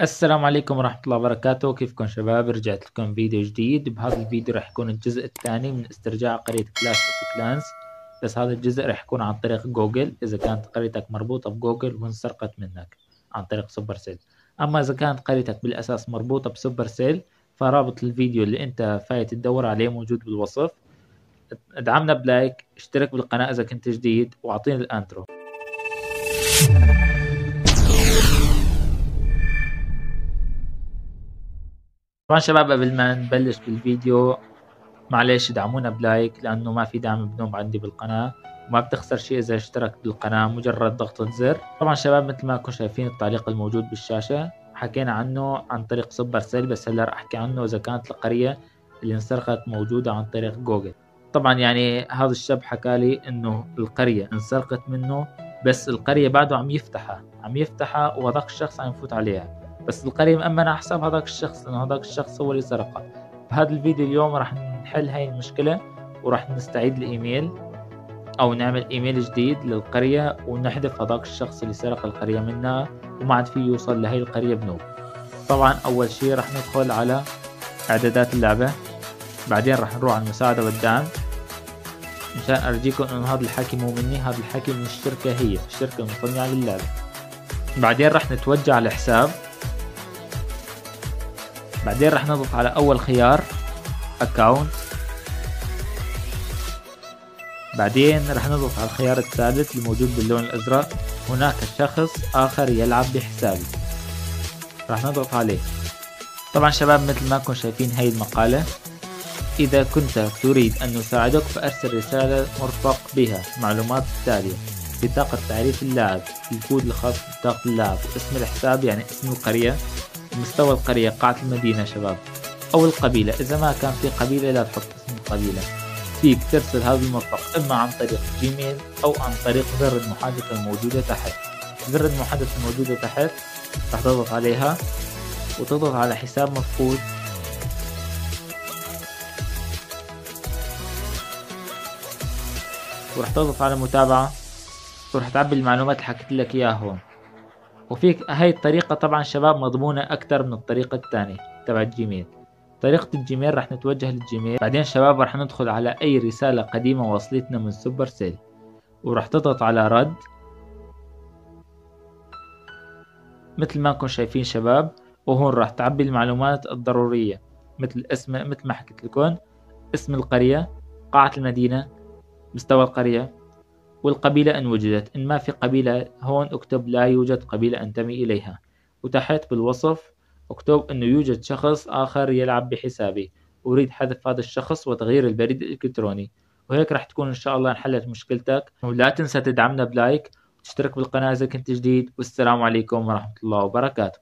السلام عليكم ورحمة الله وبركاته. كيفكم شباب؟ رجعت لكم فيديو جديد. بهذا الفيديو راح يكون الجزء الثاني من استرجاع قرية كلاش اوف كلانس، بس هذا الجزء راح يكون عن طريق جوجل إذا كانت قريتك مربوطة بجوجل وانسرقت منك عن طريق سوبر سيل. أما إذا كانت قريتك بالأساس مربوطة بسوبر سيل فرابط الفيديو اللي أنت فايت تدور عليه موجود بالوصف. ادعمنا بلايك، اشترك بالقناة إذا كنت جديد، وأعطيني الانترو. طبعا شباب قبل ما نبلش بالفيديو معلش ادعمونا بلايك، لانه ما في دعم بنوب عندي بالقناة وما بتخسر شيء اذا اشتركت بالقناة، مجرد ضغطة زر. طبعا شباب مثل ما انكم شايفين التعليق الموجود بالشاشة حكينا عنه عن طريق سوبر سيل، بس هلا راح احكي عنه اذا كانت القرية اللي انسرقت موجودة عن طريق جوجل. طبعا يعني هذا الشاب حكى لي انه القرية انسرقت منه، بس القرية بعده عم يفتحها وهذاك الشخص عم يفوت عليها، بس القرية مأمنة على حساب هذاك الشخص لأنه هذاك الشخص هو اللي سرقها. بهذا الفيديو اليوم راح نحل هاي المشكلة، وراح نستعيد الإيميل أو نعمل إيميل جديد للقرية ونحذف هذاك الشخص اللي سرق القرية منا وما عاد فيه يوصل لهي القرية بنوب. طبعا أول شي راح ندخل على إعدادات اللعبة، بعدين راح نروح على المساعدة والدعم مشان أرجيكم إنه هذا الحكي مو مني، هذا الحكي من الشركة، هي الشركة المصنعة للعبة. بعدين راح نتوجه على الحساب، بعدين راح نضغط على أول خيار أكاونت، بعدين راح نضغط على الخيار الثالث الموجود باللون الأزرق، هناك شخص آخر يلعب بحسابي، راح نضغط عليه. طبعا شباب مثل ما كنتم شايفين هاي المقالة، إذا كنت تريد أن نساعدك فأرسل رسالة مرفق بها معلومات التالية: بطاقة تعريف اللاعب، الكود الخاص ببطاقة اللاعب، اسم الحساب يعني اسم القرية، مستوى القرية، قاعة المدينة شباب، أو القبيلة. إذا ما كان في قبيلة لا تحط اسم القبيلة. فيك ترسل هذا المرفق إما عن طريق جيميل أو عن طريق زر المحادثة الموجودة تحت. زر المحادثة الموجودة تحت راح تضغط عليها وتضغط على حساب مفقود، وراح تضغط على متابعة، وراح تعبي المعلومات اللي حكيت لك إياها هون. وفيك هاي الطريقة طبعا شباب مضمونة أكتر من الطريقة الثانية تبع الجيميل. طريقة الجيميل راح نتوجه للجيميل، بعدين شباب راح ندخل على أي رسالة قديمة وصلتنا من سوبر سيل، وراح تضغط على رد مثل ما انكم شايفين شباب، وهون راح تعبي المعلومات الضرورية مثل مثل ما حكيت لكم، اسم القرية، قاعة المدينة، مستوى القرية، والقبيلة إن وجدت. إن ما في قبيلة هون اكتب لا يوجد قبيلة أنتمي إليها، وتحت بالوصف اكتب إنه يوجد شخص آخر يلعب بحسابي، أريد حذف هذا الشخص وتغيير البريد الإلكتروني. وهيك راح تكون إن شاء الله انحلت مشكلتك. ولا تنسى تدعمنا بلايك وتشترك بالقناة إذا كنت جديد، والسلام عليكم ورحمة الله وبركاته.